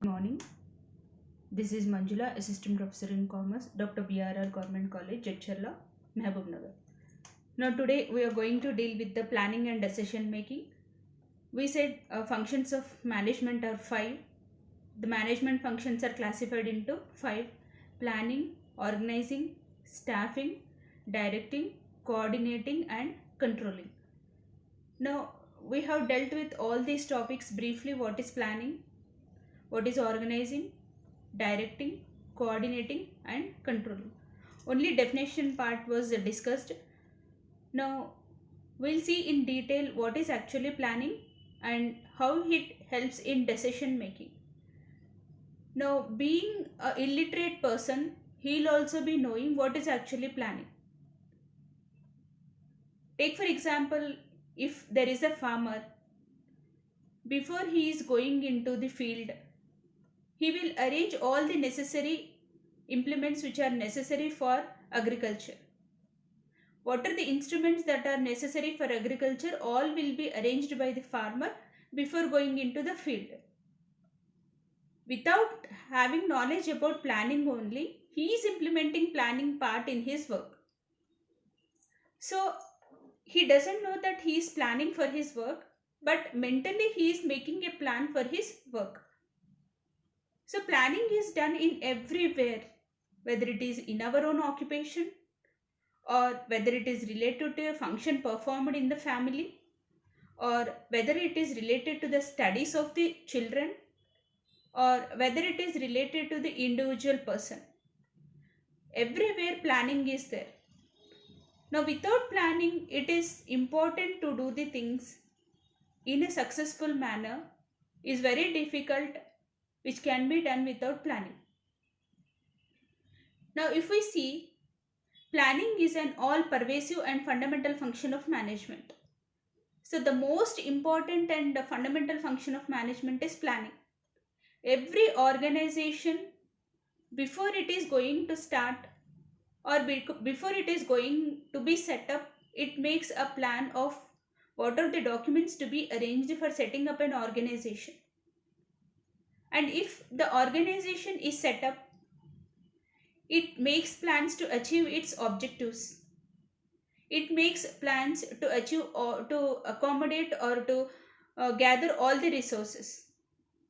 Morning. This is Manjula, Assistant Professor in Commerce, Dr. BRR Government College, Jadcherla, Mehboob. Now, today we are going to deal with the planning and decision making. We said functions of management are five. The management functions are classified into five: planning, organizing, staffing, directing, coordinating, and controlling. Now, we have dealt with all these topics briefly. What is planning? What is organizing, directing, coordinating, and controlling? Only definition part was discussed. Now we'll see in detail what is actually planning and how it helps in decision making. Now, being a illiterate person, he'll also be knowing what is actually planning. Take for example, if there is a farmer, before he is going into the field, he will arrange all the necessary implements which are necessary for agriculture. What are the instruments that are necessary for agriculture? All will be arranged by the farmer before going into the field. Without having knowledge about planning only, he is implementing planning part in his work. So he doesn't know that he is planning for his work, but mentally he is making a plan for his work. So planning is done in everywhere, whether it is in our own occupation, or whether it is related to a function performed in the family, or whether it is related to the studies of the children, or whether it is related to the individual person. Everywhere planning is there. Now, without planning, it is important to do the things in a successful manner is very difficult, which can be done without planning. Now, if we see, planning is an all pervasive and fundamental function of management. So, the most important and the fundamental function of management is planning. Every organization, before it is going to start or before it is going to be set up, it makes a plan of what are the documents to be arranged for setting up an organization. And if the organization is set up, it makes plans to achieve its objectives. It makes plans to achieve or to accommodate or to gather all the resources.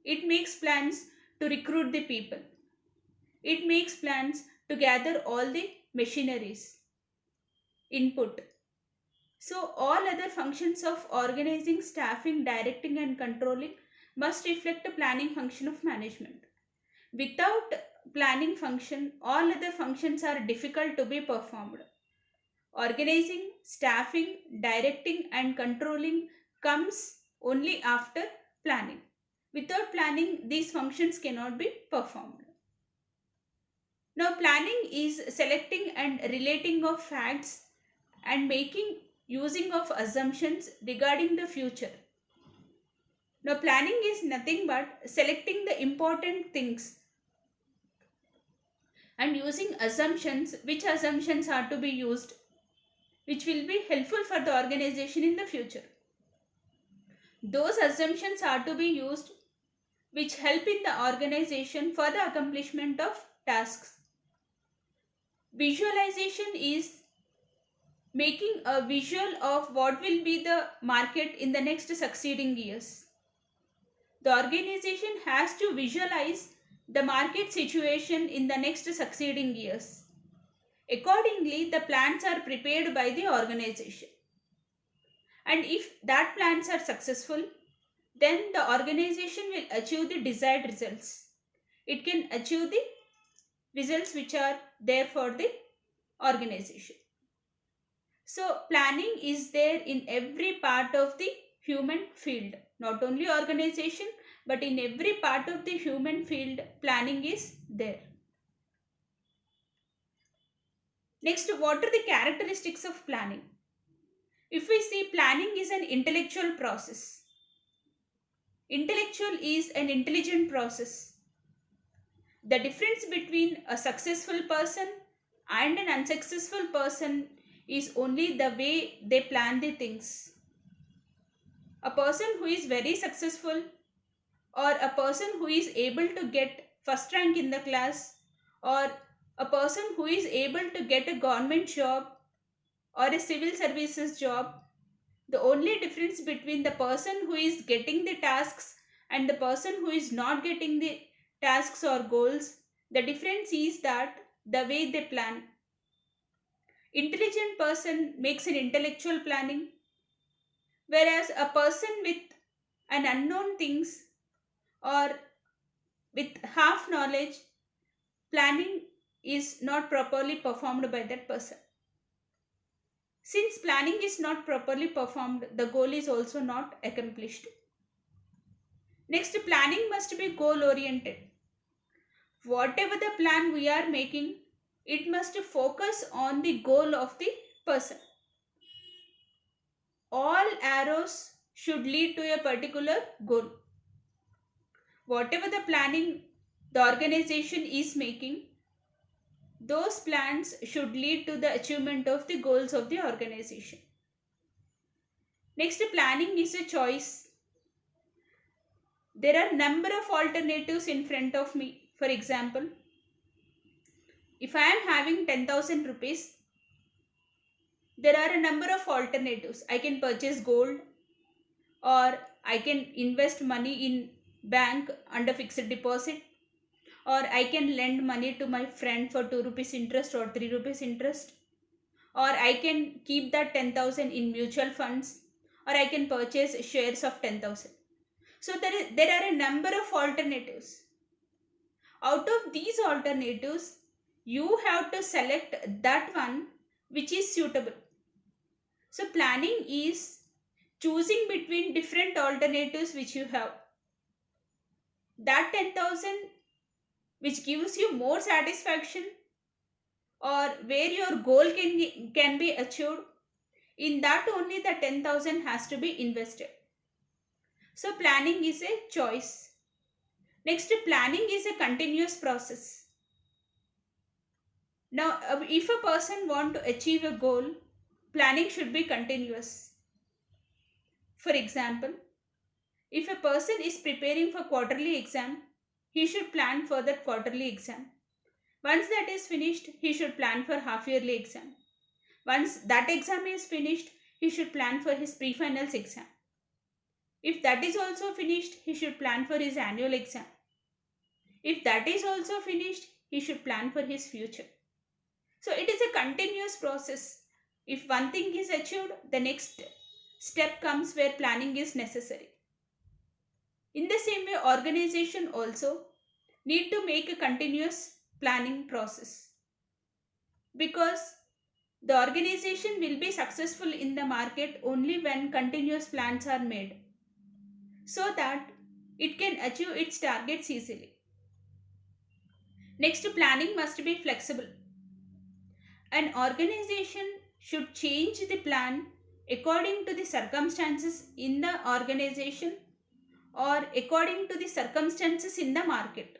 It makes plans to recruit the people. It makes plans to gather all the machineries, input. So, all other functions of organizing, staffing, directing, and controlling must reflect a planning function of management. Without planning function, all other functions are difficult to be performed. Organizing, staffing, directing, and controlling comes only after planning. Without planning, these functions cannot be performed. Now, planning is selecting and relating of facts and making using of assumptions regarding the future. Now, planning is nothing but selecting the important things and using assumptions, which assumptions are to be used, which will be helpful for the organization in the future. Those assumptions are to be used which help in the organization for the accomplishment of tasks. Visualization is making a visual of what will be the market in the next succeeding years. The organization has to visualize the market situation in the next succeeding years. Accordingly, the plans are prepared by the organization. And if that plans are successful, then the organization will achieve the desired results. It can achieve the results which are there for the organization. So, planning is there in every part of the human field, not only organization, but in every part of the human field, planning is there. Next, what are the characteristics of planning? If we see, planning is an intellectual process. Intellectual is an intelligent process. The difference between a successful person and an unsuccessful person is only the way they plan the things. A person who is very successful or a person who is able to get first rank in the class, or a person who is able to get a government job or a civil services job. The only difference between the person who is getting the tasks and the person who is not getting the tasks or goals, the difference is that the way they plan. Intelligent person makes an intellectual planning, whereas a person with an unknown things or with half knowledge, planning is not properly performed by that person. Since planning is not properly performed, the goal is also not accomplished. Next, planning must be goal oriented. Whatever the plan we are making, it must focus on the goal of the person. All arrows should lead to a particular goal. Whatever the planning the organization is making, those plans should lead to the achievement of the goals of the organization. Next, planning is a choice. There are number of alternatives in front of me. For example, if I am having 10,000 rupees, there are a number of alternatives. I can purchase gold, or I can invest money in bank under fixed deposit, or I can lend money to my friend for 2 rupees interest or 3 rupees interest, or I can keep that 10,000 in mutual funds, or I can purchase shares of 10,000. So there are a number of alternatives. Out of these alternatives, you have to select that one which is suitable. So planning is choosing between different alternatives which you have. That 10,000 which gives you more satisfaction, or where your goal can be achieved, in that only the 10,000 has to be invested. So planning is a choice. Next, planning is a continuous process. Now, if a person want to achieve a goal, planning should be continuous. For example, if a person is preparing for quarterly exam, he should plan for that quarterly exam. Once that is finished, he should plan for half yearly exam. Once that exam is finished, he should plan for his pre-finals exam. If that is also finished, he should plan for his annual exam. If that is also finished, he should plan for his future. So it is a continuous process. If one thing is achieved, the next step comes where planning is necessary. In the same way, organization also need to make a continuous planning process, because the organization will be successful in the market only when continuous plans are made, so that it can achieve its targets easily. Next, planning must be flexible. An organization should change the plan according to the circumstances in the organization or according to the circumstances in the market.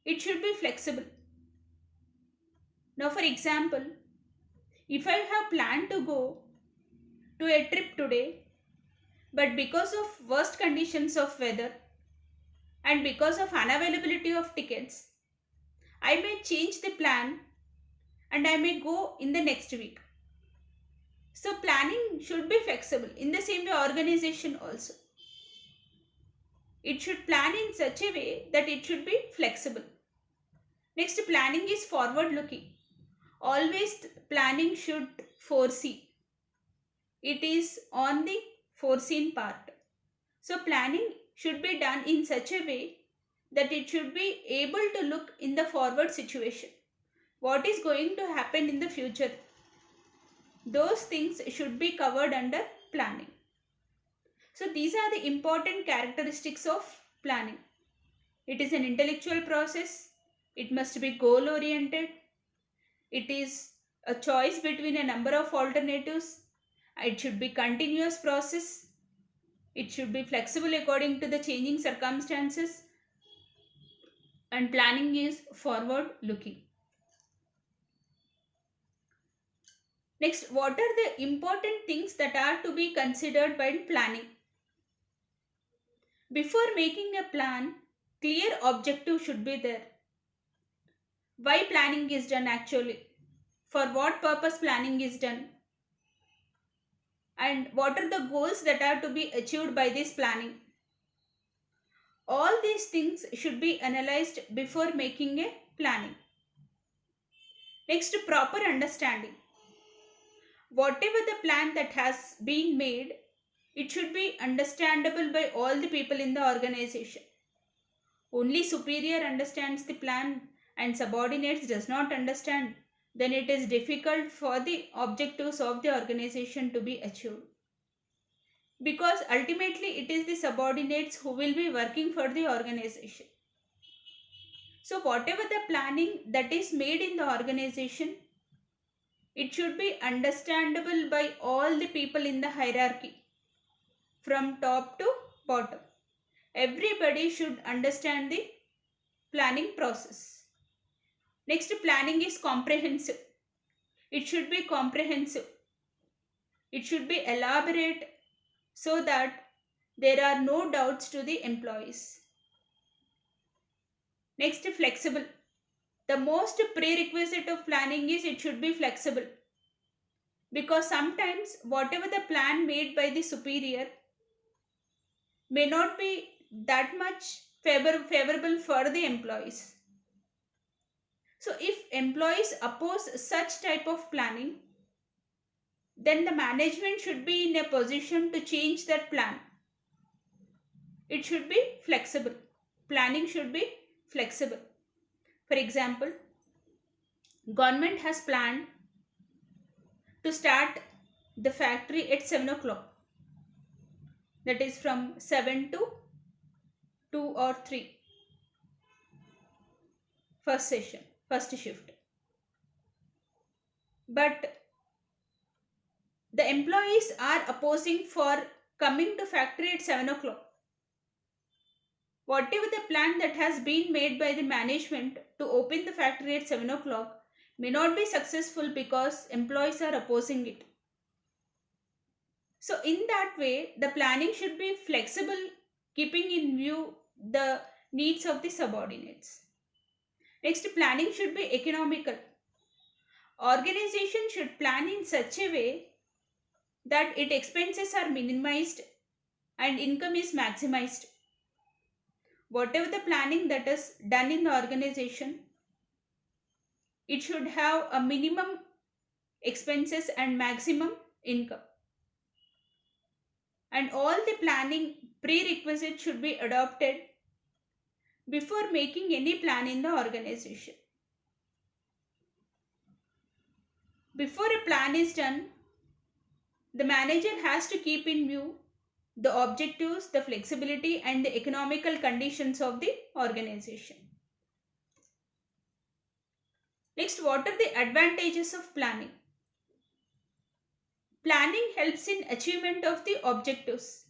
It should be flexible. Now, for example, if I have planned to go to a trip today, but because of worst conditions of weather and because of unavailability of tickets, I may change the plan and I may go in the next week. So planning should be flexible. In the same way, organization also. It should plan in such a way that it should be flexible. Next, planning is forward looking. Always planning should foresee. It is on the foreseen part. So planning should be done in such a way that it should be able to look in the forward situation. What is going to happen in the future? Those things should be covered under planning. So these are the important characteristics of planning. It is an intellectual process. It must be goal oriented. It is a choice between a number of alternatives. It should be continuous process. It should be flexible according to the changing circumstances. And planning is forward looking. Next, what are the important things that are to be considered while planning? Before making a plan, clear objective should be there. Why planning is done actually? For what purpose planning is done? And what are the goals that are to be achieved by this planning? All these things should be analyzed before making a planning. Next, proper understanding. Whatever the plan that has been made, it should be understandable by all the people in the organization. Only superior understands the plan and subordinates does not understand, then it is difficult for the objectives of the organization to be achieved. Because ultimately it is the subordinates who will be working for the organization. So whatever the planning that is made in the organization, it should be understandable by all the people in the hierarchy, from top to bottom. Everybody should understand the planning process. Next, planning is comprehensive. It should be comprehensive. It should be elaborate so that there are no doubts to the employees. Next, flexible. The most prerequisite of planning is it should be flexible. Because sometimes whatever the plan made by the superior may not be that much favorable for the employees. So if employees oppose such type of planning, then the management should be in a position to change that plan. It should be flexible. Planning should be flexible. For example, government has planned to start the factory at 7 o'clock. That is from 7 to 2 or 3. First shift. But the employees are opposing for coming to factory at 7 o'clock. Whatever the plan that has been made by the management to open the factory at 7 o'clock may not be successful because employees are opposing it. So in that way, the planning should be flexible, keeping in view the needs of the subordinates. Next, planning should be economical. Organization should plan in such a way that its expenses are minimized and income is maximized. Whatever the planning that is done in the organization, it should have a minimum expenses and maximum income. And all the planning prerequisites should be adopted before making any plan in the organization. Before a plan is done, the manager has to keep in view the objectives, the flexibility, and the economical conditions of the organization. Next, what are the advantages of planning? Planning helps in achievement of the objectives.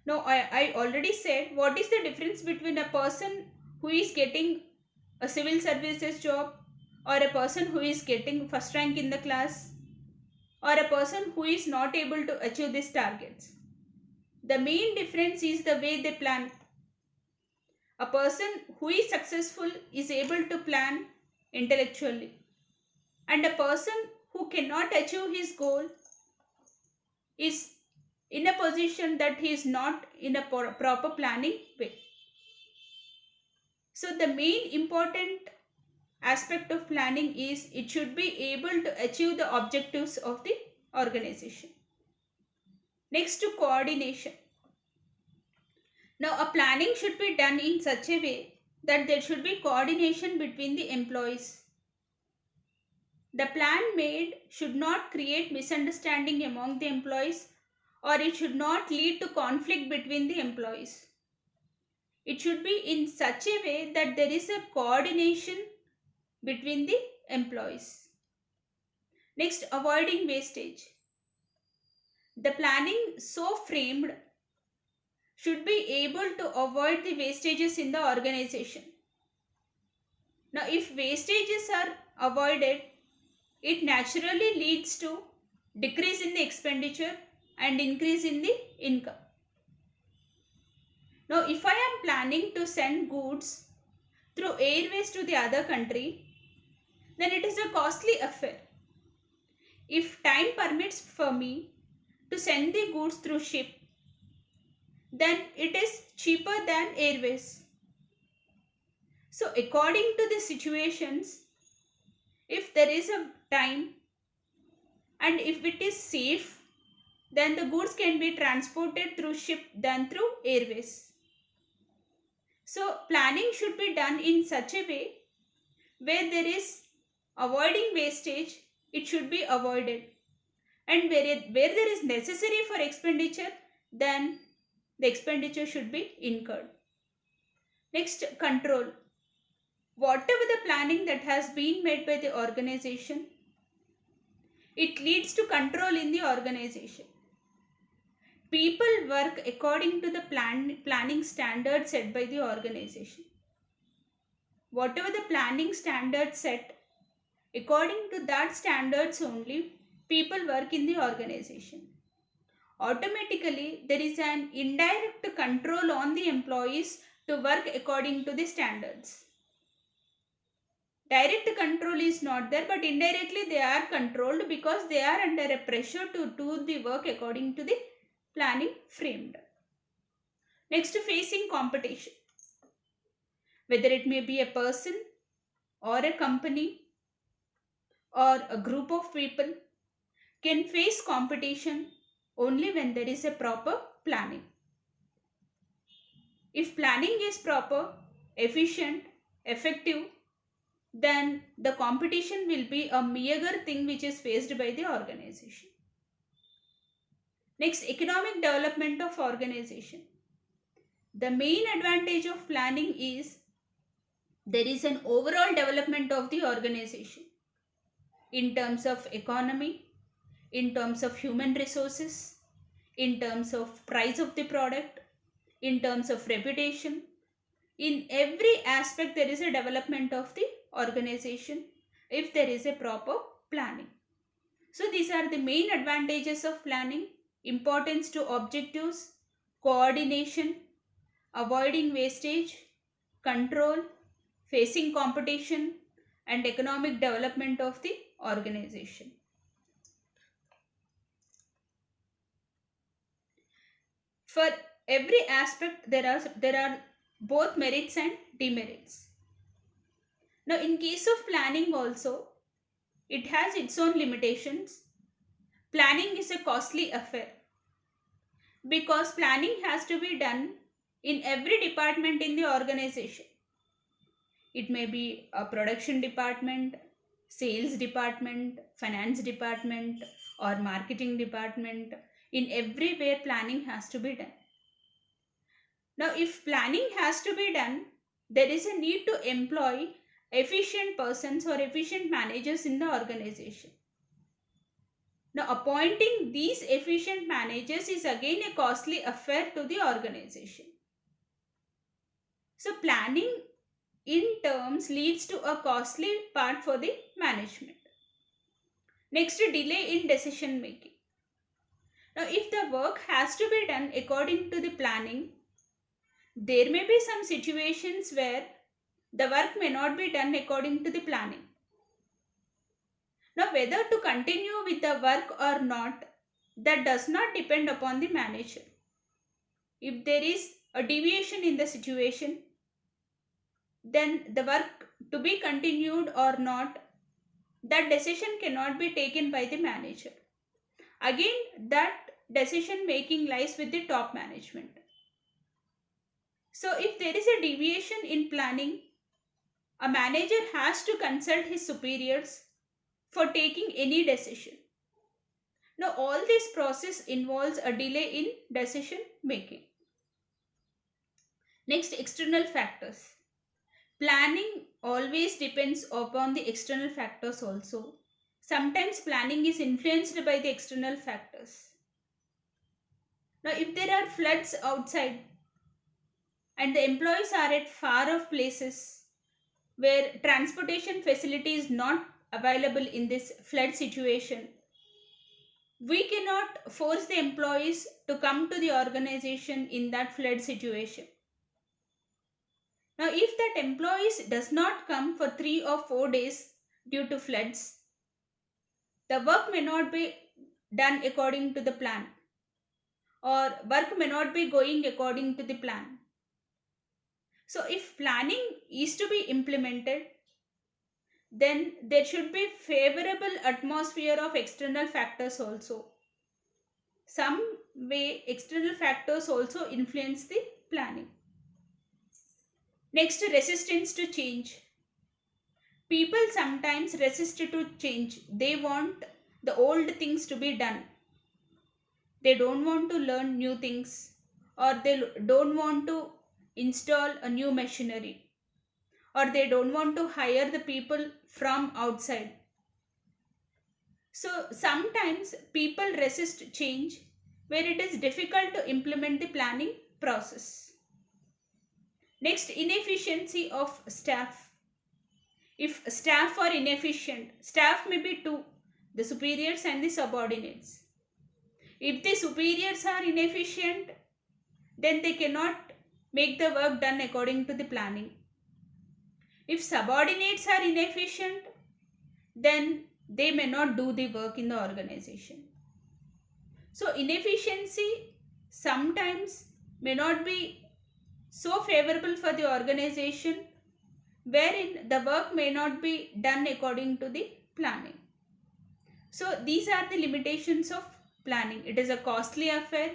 Now, I already said what is the difference between a person who is getting a civil services job, or a person who is getting first rank in the class, or a person who is not able to achieve these targets. The main difference is the way they plan. A person who is successful is able to plan intellectually, and a person who cannot achieve his goal is in a position that he is not in a proper planning way. So the main important aspect of planning is it should be able to achieve the objectives of the organization. Next, to coordination. Now, a planning should be done in such a way that there should be coordination between the employees. The plan made should not create misunderstanding among the employees, or it should not lead to conflict between the employees. It should be in such a way that there is a coordination between the employees. Next, avoiding wastage. The planning so framed should be able to avoid the wastages in the organization. Now, if wastages are avoided, it naturally leads to decrease in the expenditure and increase in the income. Now, if I am planning to send goods through airways to the other country, then it is a costly affair. If time permits for me to send the goods through ship, then it is cheaper than airways. So, according to the situations, if there is a time and if it is safe, then the goods can be transported through ship than through airways. So, planning should be done in such a way where there is avoiding wastage, it should be avoided. And where there is necessary for expenditure, then the expenditure should be incurred. Next, control. Whatever the planning that has been made by the organization, it leads to control in the organization. People work according to the planning standards set by the organization. Whatever the planning standards set, according to that standards only, people work in the organization. Automatically, there is an indirect control on the employees to work according to the standards. Direct control is not there, but indirectly they are controlled because they are under a pressure to do the work according to the planning framed. Next, facing competition. Whether it may be a person or a company or a group of people can face competition only when there is a proper planning. If planning is proper, efficient, effective, then the competition will be a meager thing which is faced by the organization. Next, economic development of organization. The main advantage of planning is there is an overall development of the organization in terms of economy, in terms of human resources, in terms of price of the product, in terms of reputation. In every aspect, there is a development of the organization if there is a proper planning. So, these are the main advantages of planning: importance to objectives, coordination, avoiding wastage, control, facing competition, and economic development of the organization. For every aspect, there are both merits and demerits. Now, in case of planning also, it has its own limitations. Planning is a costly affair because planning has to be done in every department in the organization. It may be a production department, sales department, finance department, or marketing department. In everywhere, planning has to be done. Now, if planning has to be done, there is a need to employ efficient persons or efficient managers in the organization. Now, appointing these efficient managers is again a costly affair to the organization. So, planning in terms leads to a costly part for the management. Next, delay in decision making. Now, if the work has to be done according to the planning, there may be some situations where the work may not be done according to the planning. Now, whether to continue with the work or not, that does not depend upon the manager. If there is a deviation in the situation, then the work to be continued or not, that decision cannot be taken by the manager. Again, that decision making lies with the top management. So, if there is a deviation in planning, a manager has to consult his superiors for taking any decision. Now, all this process involves a delay in decision making. Next, external factors. Planning always depends upon the external factors also. Sometimes planning is influenced by the external factors. Now, if there are floods outside and the employees are at far off places where transportation facility is not available in this flood situation, we cannot force the employees to come to the organization in that flood situation. Now, if that employees does not come for 3 or 4 days due to floods, the work may not be done according to the plan, or work may not be going according to the plan. So, if planning is to be implemented, then there should be favorable atmosphere of external factors also. Some way external factors also influence the planning. Next, resistance to change. People sometimes resist to change. They want the old things to be done. They don't want to learn new things, or they don't want to install a new machinery, or they don't want to hire the people from outside. So sometimes people resist change where it is difficult to implement the planning process. Next, inefficiency of staff. If staff are inefficient, staff may be two, the superiors and the subordinates. If the superiors are inefficient, then they cannot make the work done according to the planning. If subordinates are inefficient, then they may not do the work in the organization. So inefficiency sometimes may not be so favorable for the organization, wherein the work may not be done according to the planning. So these are the limitations of planning. It is a costly affair,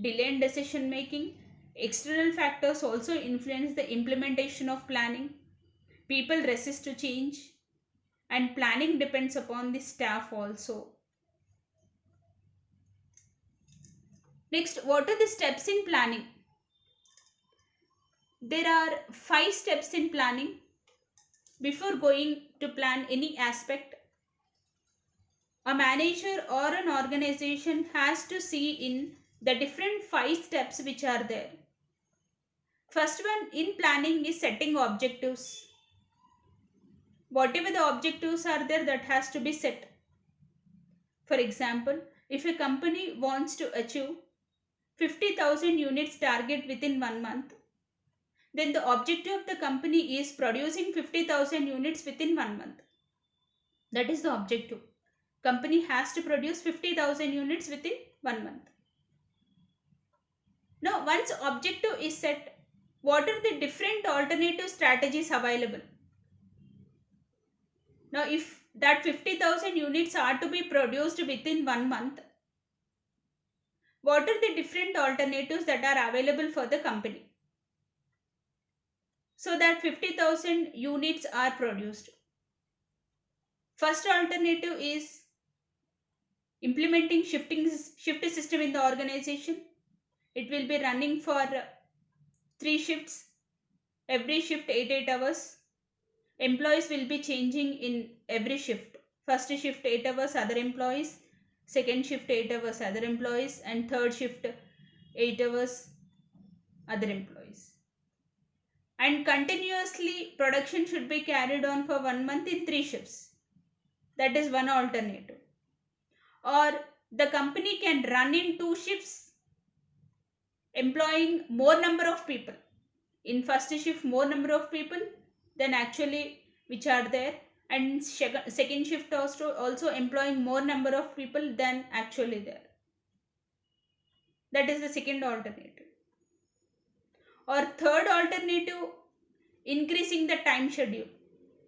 delay in decision making. External factors also influence the implementation of planning. People resist to change, and planning depends upon the staff also. Next, what are the steps in planning? There are 5 steps in planning. Before going to plan any aspect, a manager or an organization has to see in the different 5 steps which are there. First one in planning is setting objectives. Whatever the objectives are there, that has to be set. For example, if a company wants to achieve 50,000 units target within 1 month, then the objective of the company is producing 50,000 units within 1 month. That is the objective. Company has to produce 50,000 units within 1 month. Now, once objective is set, what are the different alternative strategies available? Now, if that 50,000 units are to be produced within 1 month, what are the different alternatives that are available for the company so that 50,000 units are produced? First alternative is implementing shift system in the organization. It will be running for 3 shifts, every shift 8 hours. Employees will be changing in every shift. First shift 8 hours, other employees. Second shift 8 hours, other employees. And third shift 8 hours, other employees. And continuously production should be carried on for 1 month in 3 shifts. That is one alternative. Or the company can run in 2 shifts, employing more number of people. In first shift, more number of people than actually which are there, and second shift also employing more number of people than actually there. That is the second alternative. Or third alternative, increasing the time schedule.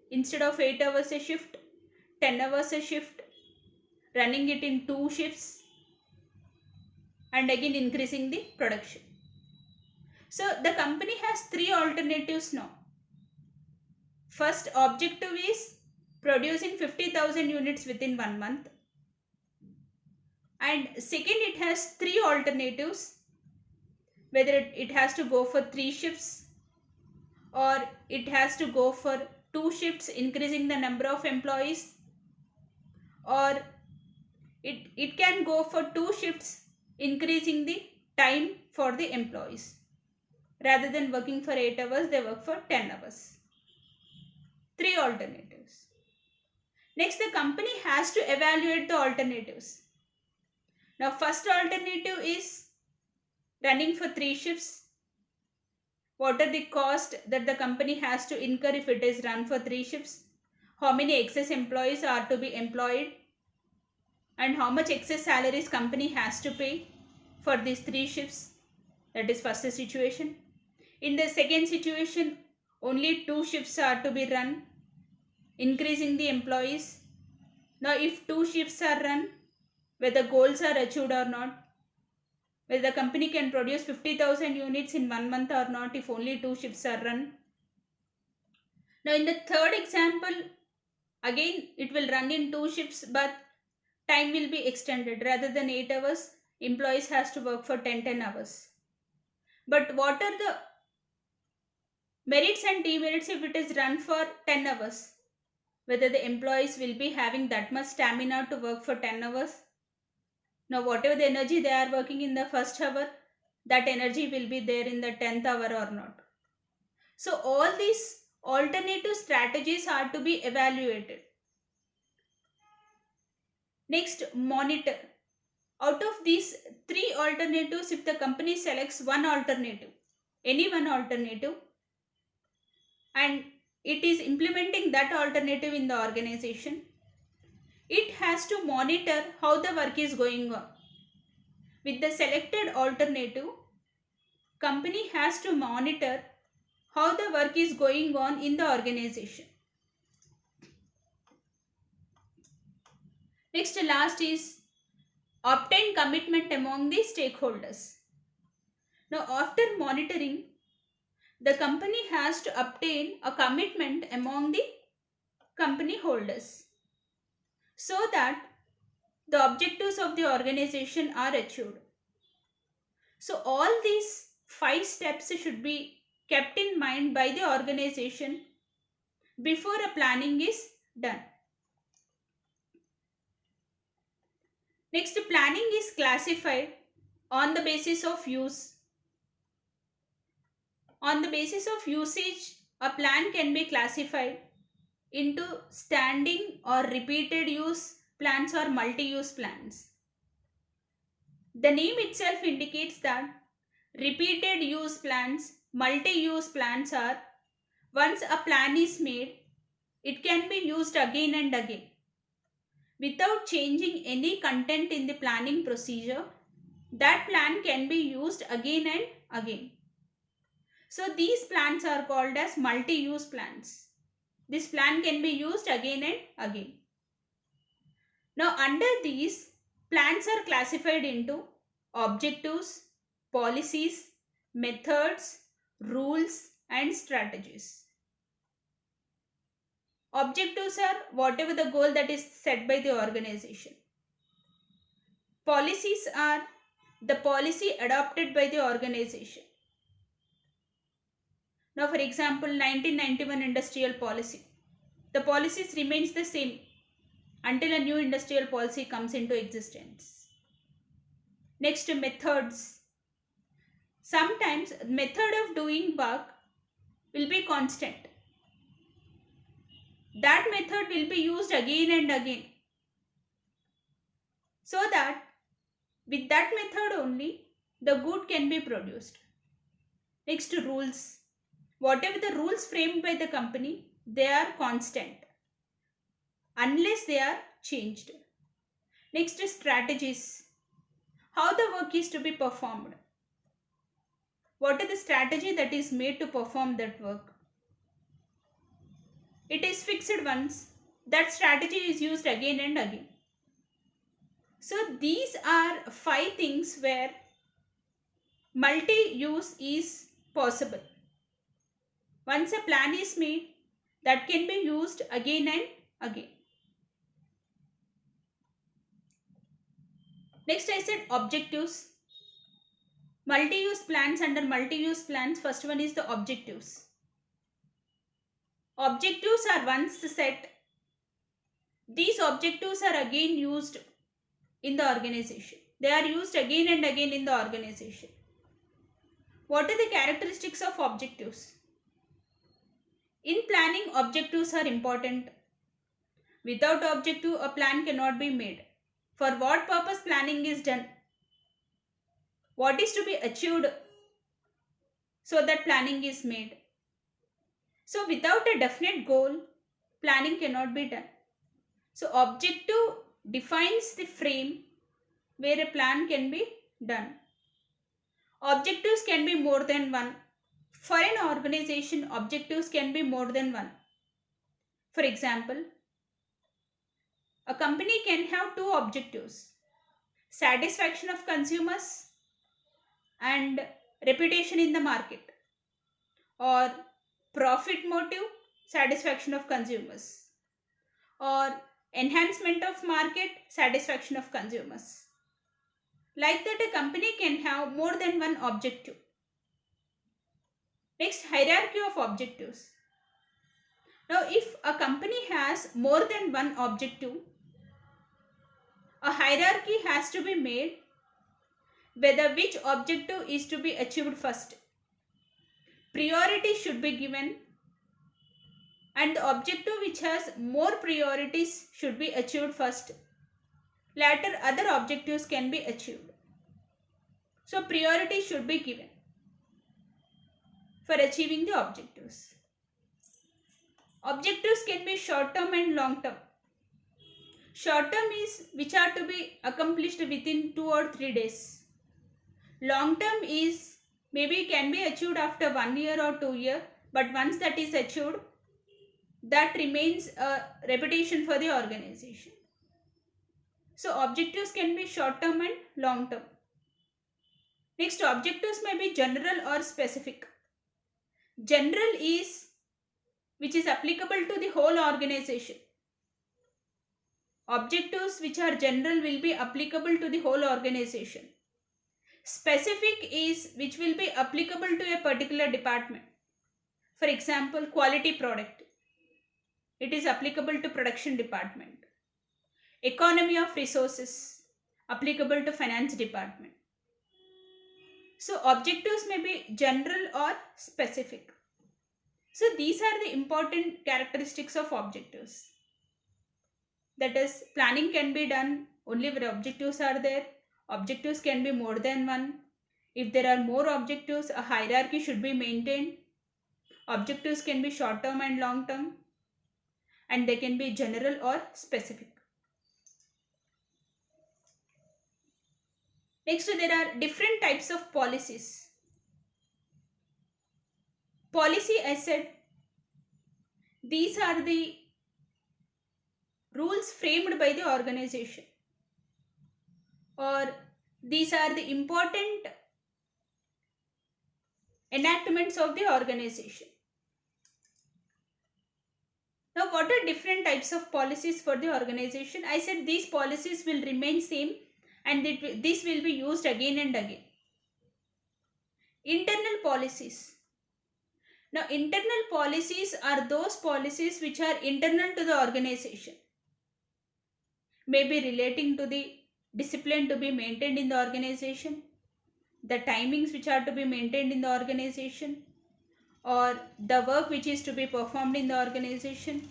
Instead of 8 hours a shift, 10 hours a shift, running it in 2 shifts, and again increasing the production. So the company has 3 alternatives now. First objective is producing 50,000 units within 1 month. And second, it has 3 alternatives, whether it has to go for 3 shifts, or it has to go for 2 shifts, increasing the number of employees, or it can go for 2 shifts, increasing the time for the employees. Rather than working for 8 hours, they work for 10 hours. 3 alternatives. Next, the company has to evaluate the alternatives. Now, first alternative is running for 3 shifts. what are the costs that the company has to incur if it is run for 3 shifts, how many excess employees are to be employed, and how much excess salaries company has to pay for these 3 shifts. That is first situation. In the second situation, only 2 shifts are to be run, increasing the employees. Now, if 2 shifts are run, whether goals are achieved or not, whether the company can produce 50,000 units in 1 month or not if only 2 shifts are run. Now, in the third example, again it will run in 2 shifts, but time will be extended. Rather than 8 hours, employees has to work for 10 hours. But what are the merits and demerits if it is run for 10 hours? Whether the employees will be having that much stamina to work for 10 hours. Now, whatever the energy they are working in the first hour, that energy will be there in the 10th hour or not. So, all these alternative strategies are to be evaluated. Next, monitor. Out of these 3 alternatives, if the company selects one alternative, any one alternative, and it is implementing that alternative in the organization, it has to monitor how the work is going on. With the selected alternative, company has to monitor how the work is going on in the organization. Next, last is obtain commitment among the stakeholders. Now, after monitoring, the company has to obtain a commitment among the company holders so that the objectives of the organization are achieved. So, all these 5 steps should be kept in mind by the organization before a planning is done. Next, planning is classified on the basis of use. On the basis of usage, a plan can be classified into standing or repeated use plans or multi-use plans. The name itself indicates that repeated use plans, multi-use plans are once a plan is made, it can be used again and again. Without changing any content in the planning procedure, that plan can be used again and again. So these plans are called as multi-use plans. This plan can be used again and again. Now under these, plans are classified into objectives, policies, methods, rules and strategies. Objectives are whatever the goal that is set by the organization. Policies are the policy adopted by the organization. Now, for example, 1991 industrial policy. The policies remains the same until a new industrial policy comes into existence. Next, methods. Sometimes method of doing work will be constant. That method will be used again and again, so that with that method only the good can be produced. Next, rules. Whatever the rules framed by the company, they are constant unless they are changed. Next, strategies. How the work is to be performed. What is the strategy that is made to perform that work? It is fixed once. That strategy is used again and again. So these are 5 things where multi-use is possible. Once a plan is made, that can be used again and again. Next, I said objectives. Multi-use plans. Under multi-use plans, first one is the objectives. Objectives are once set. These objectives are again used in the organization. They are used again and again in the organization. What are the characteristics of objectives? In planning, objectives are important. Without objective, a plan cannot be made. For what purpose planning is done? What is to be achieved? so that planning is made. So without a definite goal, planning cannot be done. So objective defines the frame where a plan can be done. Objectives can be more than one. For an organization, objectives can be more than one. For example, a company can have two objectives: satisfaction of consumers and reputation in the market, or profit motive, satisfaction of consumers, or enhancement of market, satisfaction of consumers. Like that, a company can have more than one objective. Next, hierarchy of objectives. Now, if a company has more than one objective, a hierarchy has to be made whether which objective is to be achieved first. Priority should be given, and the objective which has more priorities should be achieved first. Later, other objectives can be achieved. So, priority should be given for achieving the objectives. Objectives can be short term and long term. Short term is which are to be accomplished within 2 or 3 days. Long term is maybe can be achieved after 1 year or 2 years, but once that is achieved, that remains a reputation for the organization. So objectives can be short term and long term. Next, objectives may be general or specific. General is which is applicable to the whole organization. Objectives which are general will be applicable to the whole organization. Specific is which will be applicable to a particular department. For example, quality product. It is applicable to production department. Economy of resources, applicable to finance department. So objectives may be general or specific. So these are the important characteristics of objectives. That is, planning can be done only where objectives are there. Objectives can be more than one. If there are more objectives, a hierarchy should be maintained. Objectives can be short term and long term, and they can be general or specific. Next, there are different types of policies. Policy, I said, these are the rules framed by the organization, or these are the important enactments of the organization. Now, what are different types of policies for the organization? I said these policies will remain same, and this will be used again and again. Internal policies. Now, internal policies are those policies which are internal to the organization. Maybe relating to the discipline to be maintained in the organization, the timings which are to be maintained in the organization, or the work which is to be performed in the organization,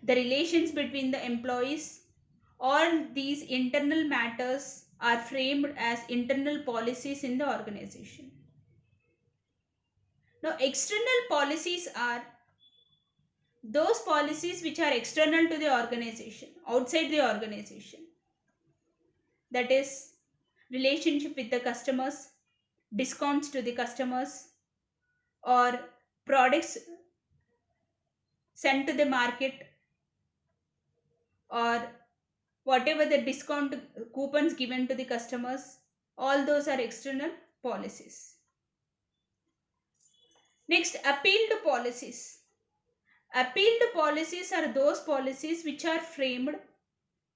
the relations between the employees. All these internal matters are framed as internal policies in the organization. Now, external policies are those policies which are external to the organization, outside the organization. That is, relationship with the customers, discounts to the customers, or products sent to the market, or whatever the discount coupons given to the customers. All those are external policies. Next, appealed policies. Appealed policies are those policies which are framed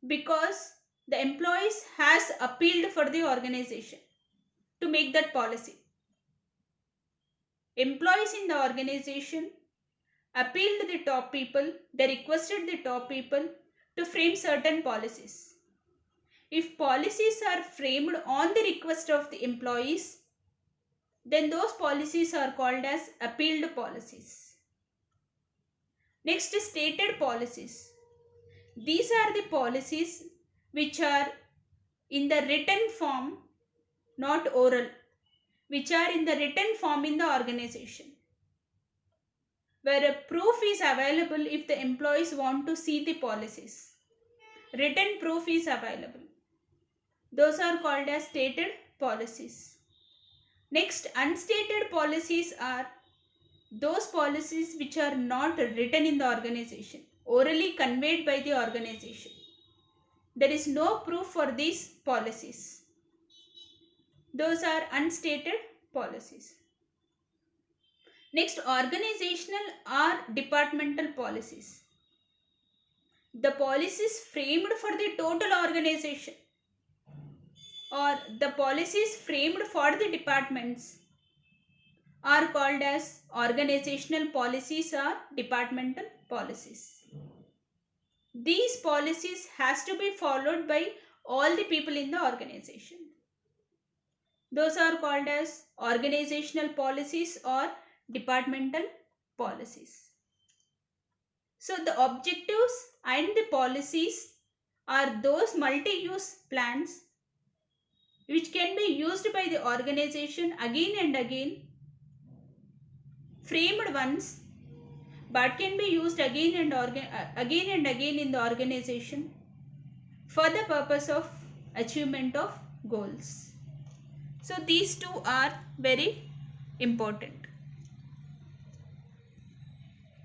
because the employees has appealed for the organization to make that policy. Employees in the organization appealed the top people, they requested the top people to frame certain policies. If policies are framed on the request of the employees, then those policies are called as appealed policies. Next is stated policies. These are the policies which are in the written form, not oral, which are in the written form in the organization, where a proof is available if the employees want to see the policies. Written proof is available. Those are called as stated policies. Next, unstated policies are those policies which are not written in the organization, orally conveyed by the organization. There is no proof for these policies. Those are unstated policies. Next, organizational or departmental policies. The policies framed for the total organization or the policies framed for the departments are called as organizational policies or departmental policies. These policies has to be followed by all the people in the organization. Those are called as organizational policies or departmental policies. So the objectives and the policies are those multi-use plans which can be used by the organization again and again, framed ones, but can be used again and again in the organization for the purpose of achievement of goals. So these two are very important.